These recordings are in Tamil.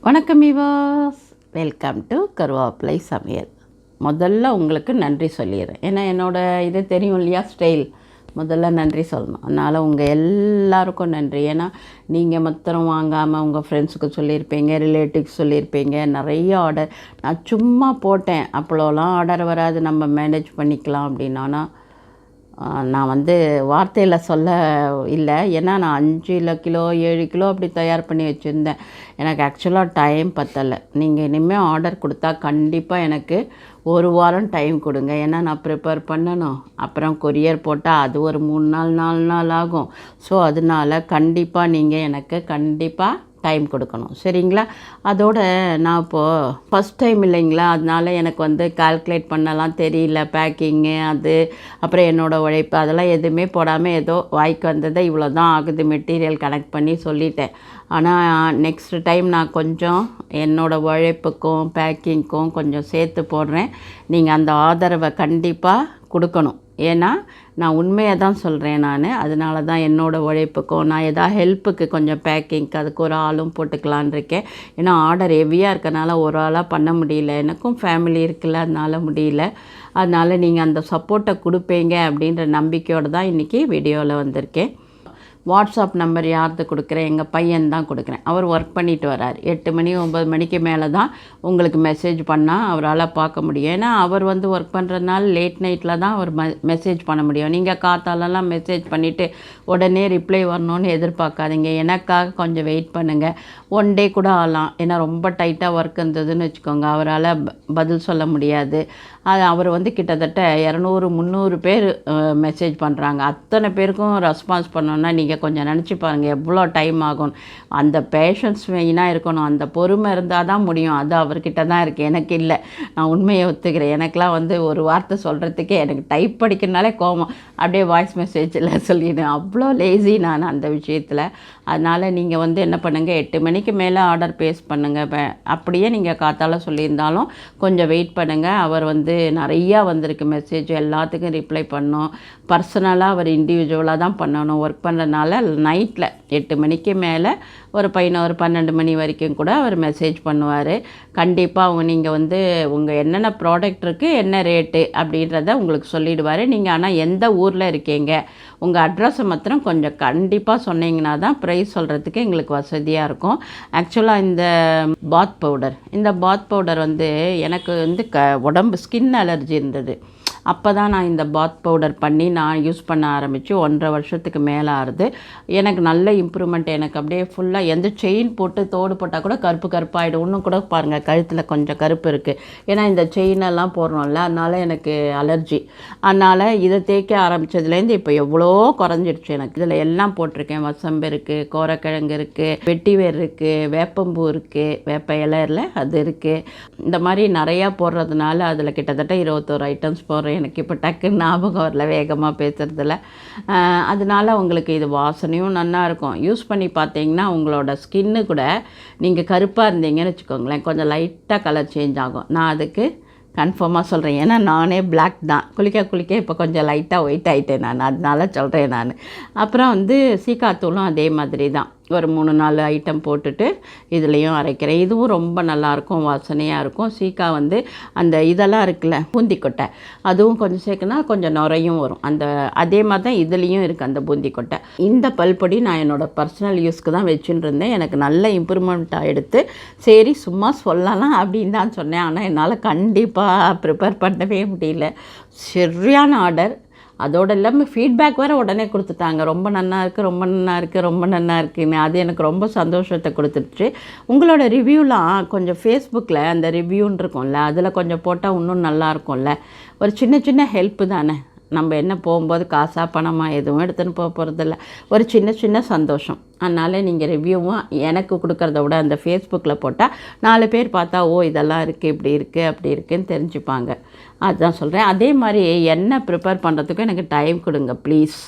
வணக்கம் விவாஸ், வெல்கம் டு கருவேப்பிலை சமையல். முதல்ல உங்களுக்கு நன்றி சொல்லிடுறேன். ஏன்னா என்னோடய இது தெரியும் இல்லையா, ஸ்டைல் முதல்ல நன்றி சொல்லணும். அதனால் உங்கள் எல்லாருக்கும் நன்றி. ஏன்னா நீங்கள் மாத்திரம் வாங்காமல் உங்கள் ஃப்ரெண்ட்ஸுக்கு சொல்லியிருப்பீங்க, ரிலேட்டிவ்ஸ் சொல்லியிருப்பீங்க. நிறைய ஆர்டர் நான் சும்மா போட்டேன், அப்போலாம் ஆர்டர் வராது, நம்ம மேனேஜ் பண்ணிக்கலாம் அப்படின்னா நான் வார்த்தையில் சொல்ல இல்லை. ஏன்னா நான் 5 கிலோ 7 கிலோ அப்படி தயார் பண்ணி வச்சுருந்தேன். எனக்கு ஆக்சுவலாக டைம் பத்தலை. நீங்கள் இனிமேல் ஆர்டர் கொடுத்தா கண்டிப்பாக எனக்கு 1 வாரம் டைம் கொடுங்க. ஏன்னா நான் ப்ரிப்பேர் பண்ணணும், அப்புறம் கொரியர் போட்டால் அது ஒரு 3 நாள் 4 நாள் ஆகும். ஸோ அதனால் கண்டிப்பாக நீங்கள் எனக்கு கண்டிப்பாக டைம் கொடுக்கணும், சரிங்களா? அதோட நான் இப்போது ஃபஸ்ட் டைம் இல்லைங்களா, அதனால் எனக்கு கால்குலேட் பண்ணலாம் தெரியல. பேக்கிங்கு அது அப்புறம் என்னோடய உழைப்பு அதெல்லாம் எதுவுமே போடாமல் ஏதோ வாய்க்கு வந்ததை இவ்வளோ தான் ஆகுது மெட்டீரியல் கனெக்ட் பண்ணி சொல்லிட்டேன். ஆனால் நெக்ஸ்ட் டைம் நான் கொஞ்சம் என்னோடய உழைப்புக்கும் பேக்கிங்க்கும் கொஞ்சம் சேர்த்து போடுறேன். நீங்கள் அந்த ஆதரவை கண்டிப்பாக கொடுக்கணும். ஏன்னா நான் உண்மையை தான் சொல்கிறேன். அதனால தான் என்னோடய உழைப்புக்கும் நான் எதாவது ஹெல்ப்புக்கு கொஞ்சம் பேக்கிங்க்கு அதுக்கு ஒரு ஆளும் போட்டுக்கலான் இருக்கேன். ஏன்னா ஆர்டர் ஹெவியாக இருக்கனால ஒரு ஆளாக பண்ண முடியல, எனக்கும் ஃபேமிலி இருக்குல்ல, அதனால் முடியல. அதனால் நீங்கள் அந்த சப்போர்ட்டை கொடுப்பீங்க அப்படின்ற நம்பிக்கையோடு தான் இன்றைக்கி வீடியோவில் வந்திருக்கேன். வாட்ஸ்அப் நம்பர் யார்து கொடுக்குறேன், எங்கள் பையன் தான் கொடுக்குறேன். அவர் ஒர்க் பண்ணிட்டு வரார். 8 மணி 9 மணிக்கு மேலே தான் உங்களுக்கு மெசேஜ் பண்ணால் அவரால் பார்க்க முடியும். ஏன்னா அவர் ஒர்க் பண்ணுறதுனால லேட் நைட்டில் தான் அவர் மெசேஜ் பண்ண முடியும். நீங்கள் காத்தாலெல்லாம் மெசேஜ் பண்ணிவிட்டு உடனே ரிப்ளை வரணும்னு எதிர்பார்க்காதீங்க. எனக்காக கொஞ்சம் வெயிட் பண்ணுங்கள். 1 டே கூட ஆகலாம். ஏன்னா ரொம்ப டைட்டாக ஒர்க் இருந்ததுன்னு வச்சுக்கோங்க, அவரால் பதில் சொல்ல முடியாது. அது அவர் கிட்டத்தட்ட 200-300 பேர் மெசேஜ் பண்ணுறாங்க. அத்தனை பேருக்கும் ரெஸ்பான்ஸ் பண்ணோன்னா நீங்கள் கொஞ்சம் நினச்சி பாருங்கள் எவ்வளோ டைம் ஆகும். அந்த பேஷன்ஸ் மெயினாக இருக்கணும், அந்த பொறுமை இருந்தால் தான் முடியும். அது அவர்கிட்ட தான் இருக்குது, எனக்கு இல்லை. நான் உண்மையை ஒத்துக்கிறேன். எனக்கெலாம் ஒரு வார்த்தை சொல்கிறதுக்கே எனக்கு டைப் படிக்கிறனாலே கோபம், அப்படியே வாய்ஸ் மெசேஜில் சொல்லிவிடுவேன். அவ்வளோ லேசி நான் அந்த விஷயத்தில். அதனால் நீங்கள் என்ன பண்ணுங்கள், 8 மணிக்கு மேலே ஆர்டர் பேஸ் பண்ணுங்கள். அப்படியே நீங்கள் காத்தால சொல்லியிருந்தாலும் கொஞ்சம் வெயிட் பண்ணுங்கள். அவர் நிறையா வந்திருக்கு மெசேஜ், எல்லாத்துக்கும் ரிப்ளை பண்ணணும். பர்சனலாக அவர் இண்டிவிஜுவலாக தான் பண்ணணும். ஒர்க் பண்ணுறதுனால நைட்டில் 8 மணிக்கு மேலே ஒரு 11-12 மணி வரைக்கும் கூட அவர் மெசேஜ் பண்ணுவார். கண்டிப்பாக நீங்கள் உங்கள் என்னென்ன ப்ராடக்ட் இருக்குது, என்ன ரேட்டு அப்படின்றத உங்களுக்கு சொல்லிவிடுவார். நீங்கள் ஆனால் எந்த ஊரில் இருக்கீங்க, உங்கள் அட்ரஸை மாத்திரம் கொஞ்சம் கண்டிப்பாக சொன்னீங்கன்னா தான் ப்ரைஸ் சொல்கிறதுக்கு எங்களுக்கு வசதியாக இருக்கும். ஆக்சுவலாக இந்த பாத் பவுடர் எனக்கு உடம்பு ஸ்கின் அலர்ஜி இருந்தது. அப்போ தான் நான் இந்த பாத் பவுடர் பண்ணி நான் யூஸ் பண்ண ஆரம்பித்து 1.5 வருஷத்துக்கு மேலே ஆகுது. எனக்கு நல்ல இம்ப்ரூவ்மெண்ட். எனக்கு அப்படியே ஃபுல்லாக எந்த செயின் போட்டு தோடு போட்டால் கூட கருப்பாகிடும். இன்னும் கூட பாருங்கள், கழுத்தில் கொஞ்சம் கருப்பு இருக்குது. ஏன்னா இந்த செயினெல்லாம் போடுறோம்ல, அதனால் எனக்கு அலர்ஜி. அதனால் இதை தேய்க்க ஆரம்பித்ததுலேருந்து இப்போ எவ்வளோ குறைஞ்சிடுச்சு எனக்கு. இதில் எல்லாம் போட்டிருக்கேன். வசம்பு இருக்குது, கோரக்கிழங்கு இருக்குது, வெட்டிவேர் இருக்குது, வேப்பம்பூ இருக்குது, வேப்ப இலையில் அது இருக்குது. இந்த மாதிரி நிறையா போடுறதுனால அதில் கிட்டத்தட்ட 21 ஐட்டம்ஸ் போடுறேன். எனக்கு இப்போ டக்குன்னு ஞாபகம் வரல வேகமாக பேசுகிறதுல. அதனால் உங்களுக்கு இது வாசனையும் நல்லா இருக்கும். யூஸ் பண்ணி பார்த்தீங்கன்னா உங்களோட ஸ்கின்னு கூட நீங்கள் கருப்பாக இருந்தீங்கன்னு வச்சுக்கோங்களேன், கொஞ்சம் லைட்டாக கலர் சேஞ்ச் ஆகும். நான் அதுக்கு கன்ஃபார்மாக சொல்கிறேன். ஏன்னா நானே பிளாக் தான், குளிக்க இப்போ கொஞ்சம் லைட்டாக ஒயிட் ஆகிட்டேன் நான், அதனால சொல்கிறேன் நான். அப்புறம் சீக்காத்தூளும் அதே மாதிரி தான் ஒரு 3-4 ஐட்டம் போட்டுட்டு இதுலேயும் அரைக்கிறேன். இதுவும் ரொம்ப நல்லாயிருக்கும், வாசனையாக இருக்கும். சீக்கா அந்த இதெல்லாம் இருக்குல்ல, பூந்திக்கொட்டை, அதுவும் கொஞ்சம் சேர்க்கனா கொஞ்சம் நுரையும் வரும். அதே மாதிரி தான் இதுலேயும் இருக்குது அந்த பூந்திக்கொட்டை. இந்த பல்பொடி நான் என்னோடய பர்சனல் யூஸ்க்கு தான் வச்சுன்னு இருந்தேன். எனக்கு நல்ல இம்ப்ரூவ்மெண்ட்டாக எடுத்து சரி சும்மா சொல்லலாம் அப்படின்னு தான் சொன்னேன். ஆனால் என்னால் கண்டிப்பாக ப்ரிப்பேர் பண்ணவே முடியல. சரியான ஆர்டர். அதோடு இல்லாமல் ஃபீட்பேக் வேறு உடனே கொடுத்துட்டாங்க. ரொம்ப நல்லா இருக்குன்னு. அது எனக்கு ரொம்ப சந்தோஷத்தை கொடுத்துருச்சு. உங்களோட ரிவ்யூலாம் கொஞ்சம் ஃபேஸ்புக்கில் அந்த ரிவ்யூன்னு இருக்கும்ல, அதில் கொஞ்சம் போட்டால் இன்னும் நல்லாயிருக்கும்ல. ஒரு சின்ன ஹெல்ப்பு தானே. நம்ம என்ன போகும்போது காசாக பணமாக எதுவும் எடுத்துன்னு போகிறதில்ல, ஒரு சின்ன சந்தோஷம். அதனால் நீங்கள் ரிவ்யூவும் எனக்கு கொடுக்குறத விட அந்த ஃபேஸ்புக்கில் போட்டால் 4 பேர் பார்த்தா ஓ இதெல்லாம் இருக்குது, இப்படி இருக்குது, அப்படி இருக்குதுன்னு தெரிஞ்சுப்பாங்க. அதுதான் சொல்கிறேன். அதே மாதிரி என்ன ப்ரிப்பேர் பண்ணுறதுக்கும் எனக்கு டைம் கொடுங்க ப்ளீஸ்.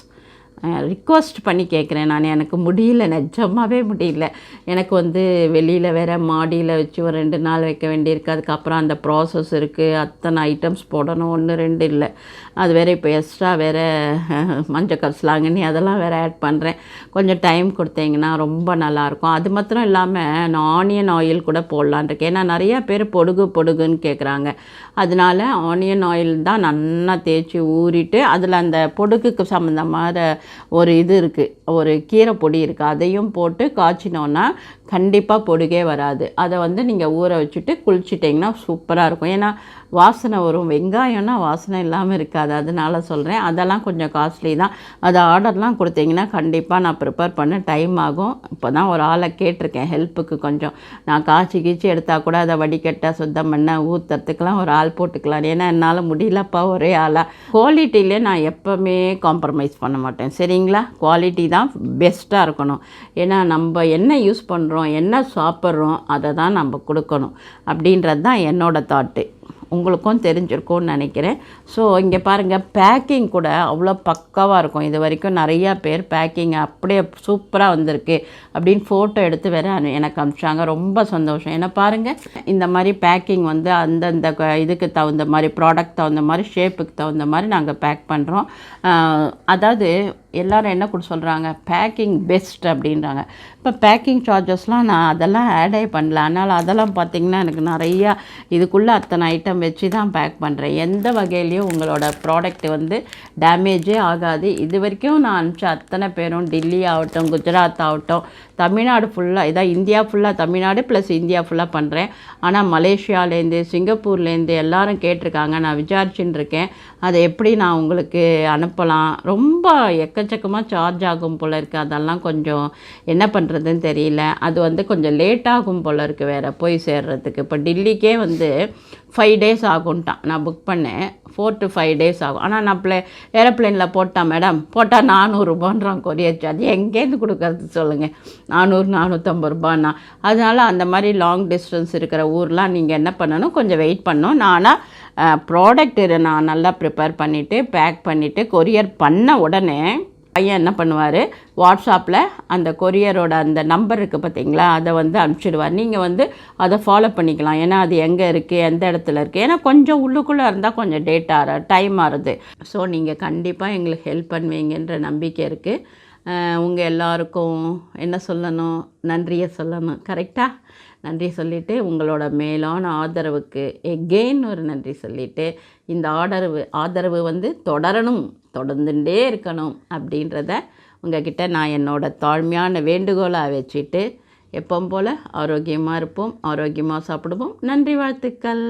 ரிக்வஸ்ட் பண்ணி கேட்குறேன். நான் எனக்கு முடியல, நிஜமாகவே முடியல. எனக்கு வந்து வெளியில் வேறு மாடியில் வச்சு ஒரு 2 நாள் வைக்க வேண்டியிருக்கு. அதுக்கப்புறம் அந்த ப்ராசஸ் இருக்குது, அத்தனை ஐட்டம்ஸ் போடணும், 1 2 இல்லை. அது வேறு இப்போ எக்ஸ்ட்ரா வேறு மஞ்சள் கரிசலாங்கண்ணி அதெல்லாம் வேறு ஆட் பண்ணுறேன். கொஞ்சம் டைம் கொடுத்தீங்கன்னா ரொம்ப நல்லாயிருக்கும். அது மாத்திரம் இல்லாமல் நான் ஆனியன் ஆயில் கூட போடலான் இருக்கேன். ஏன்னா நிறையா பேர் பொடுகுன்னு கேட்குறாங்க. அதனால ஆனியன் ஆயில் தான் நல்லா தேய்ச்சி ஊறிட்டு அதில் அந்த பொடுகுக்கு சம்மந்தமான ஒரு இது இருக்குது, ஒரு கீரை பொடி இருக்குது, அதையும் போட்டு காய்ச்சினோன்னா கண்டிப்பாக பொடுகே வராது. அதை வந்து நீங்கள் ஊற வச்சுட்டு குளிச்சிட்டிங்கன்னா சூப்பராக இருக்கும். ஏன்னா வாசனை வரும், வெங்காயம்னா வாசனை இல்லாமல் இருக்காது. அதனால சொல்கிறேன். அதெல்லாம் கொஞ்சம் காஸ்ட்லி தான். அதை ஆர்டர்லாம் கொடுத்தீங்கன்னா கண்டிப்பாக நான் ப்ரிப்பேர் பண்ண டைம் ஆகும். இப்போ தான் ஒரு ஆளை கேட்டிருக்கேன் ஹெல்ப்புக்கு. கொஞ்சம் நான் கீச்சி எடுத்தால் கூட அதை வடிகட்ட சுத்தம் பண்ண ஊற்றுறதுக்கெலாம் ஒரு ஆள் போட்டுக்கலாம். ஏன்னா என்னால் முடியலப்பா ஒரே ஆளாக. குவாலிட்டியிலே நான் எப்போவுமே காம்ப்ரமைஸ் பண்ண மாட்டேன். சரிங்களா? குவாலிட்டி தான் பெஸ்ட்டாக இருக்கணும். ஏன்னா நம்ம என்ன யூஸ் பண்ணுறோம், என்ன சாப்பிட்றோம், அதை தான் நம்ம கொடுக்கணும் அப்படின்றது தான் என்னோடய தாட்டு. உங்களுக்கும் தெரிஞ்சிருக்கும்னு நினைக்கிறேன். ஸோ இங்கே பாருங்கள், பேக்கிங் கூட அவ்வளோ பக்காவாக இருக்கும். இது வரைக்கும் நிறையா பேர் பேக்கிங் அப்படியே சூப்பராக வந்திருக்கு அப்படின்னு ஃபோட்டோ எடுத்து வேறு எனக்கு அனுப்பிச்சாங்க. ரொம்ப சந்தோஷம். ஏன்னா பாருங்கள், இந்த மாதிரி பேக்கிங் வந்து அந்தந்த இதுக்கு தகுந்த மாதிரி, ப்ராடக்ட் தகுந்த மாதிரி, ஷேப்புக்கு தகுந்த மாதிரி நாங்கள் பேக் பண்ணுறோம். அதாவது எல்லோரும் என்ன கூட சொல்கிறாங்க, பேக்கிங் பெஸ்ட் அப்படின்றாங்க. இப்போ பேக்கிங் சார்ஜஸ்லாம் நான் அதெல்லாம் ஆடே பண்ணல. அதனால் அதெல்லாம் பார்த்திங்கன்னா எனக்கு நிறையா இதுக்குள்ளே அத்தனை ஐட்டம் வச்சு தான் பேக் பண்ணுறேன். எந்த வகையிலையும் உங்களோட ப்ராடக்ட் வந்து டேமேஜே ஆகாது. இது வரைக்கும் நான் அனுப்பிச்ச அத்தனை பேரும் டெல்லி ஆகட்டும், குஜராத் ஆகட்டும், தமிழ்நாடு ஃபுல்லாக, இதான் இந்தியா ஃபுல்லாக, தமிழ்நாடு ப்ளஸ் இந்தியா ஃபுல்லாக பண்ணுறேன். ஆனால் மலேசியாலேருந்து, சிங்கப்பூர்லேருந்து எல்லோரும் கேட்டிருக்காங்க. நான் விசாரிச்சுன்னு இருக்கேன் அதை எப்படி நான் உங்களுக்கு அனுப்பலாம். ரொம்ப எக்கச்சக்கமாக சார்ஜ் ஆகும் போல் இருக்குது. அதெல்லாம் கொஞ்சம் என்ன பண்ணுறதுன்னு தெரியல. அது வந்து கொஞ்சம் லேட் ஆகும் போல் இருக்குது வேறு போய் சேர்றதுக்கு. இப்போ டெல்லிக்கே வந்து 5 days ஆகும்ட்டான். நான் புக் பண்ணேன், 4 to 5 days ஆகும். ஆனால் நான் ஏரோப்ளேனில் போட்டான் மேடம், போட்டால் 400 ரூபான்றான் கொரியர் சார்ஜ். எங்கேருந்து கொடுக்கறது சொல்லுங்கள்? 400 450 ரூபான்னா. அதனால் அந்த மாதிரி லாங் டிஸ்டன்ஸ் இருக்கிற ஊர்லாம் நீங்கள் என்ன பண்ணணும், கொஞ்சம் வெயிட் பண்ணணும். ஆனால் ப்ராடக்ட்டு நான் நல்லா ப்ரிப்பேர் பண்ணிவிட்டு பேக் பண்ணிவிட்டு கொரியர் பண்ண உடனே பையன் என்ன பண்ணுவார், வாட்ஸ்அப்பில் அந்த கொரியரோட அந்த நம்பர் இருக்குது பார்த்தீங்களா, அதை வந்து அனுப்பிச்சிடுவார். நீங்கள் வந்து அதை ஃபாலோ பண்ணிக்கலாம். ஏன்னா அது எங்கே இருக்குது, எந்த இடத்துல இருக்குது. ஏன்னா கொஞ்சம் உள்ளுக்குள்ளே இருந்தால் கொஞ்சம் டைம் ஆகுது. ஸோ நீங்கள் கண்டிப்பாக எங்களுக்கு ஹெல்ப் பண்ணுவீங்கன்ற நம்பிக்கை இருக்குது. உங்கள் எல்லாருக்கும் என்ன சொல்லணும், நன்றியை சொல்லணும். கரெக்டாக நன்றி சொல்லிவிட்டு, உங்களோட மேலான ஆதரவுக்கு எகெயின் ஒரு நன்றி சொல்லிவிட்டு, இந்த ஆதரவு வந்து தொடர்ந்துட்டே இருக்கணும் அப்படின்றத உங்ககிட்ட நான் என்னோடய தாழ்மையான வேண்டுகோளாக வச்சுட்டு, எப்பவும் போல் ஆரோக்கியமாக இருப்போம், ஆரோக்கியமாக சாப்பிடுவோம். நன்றி, வாழ்த்துக்கள்.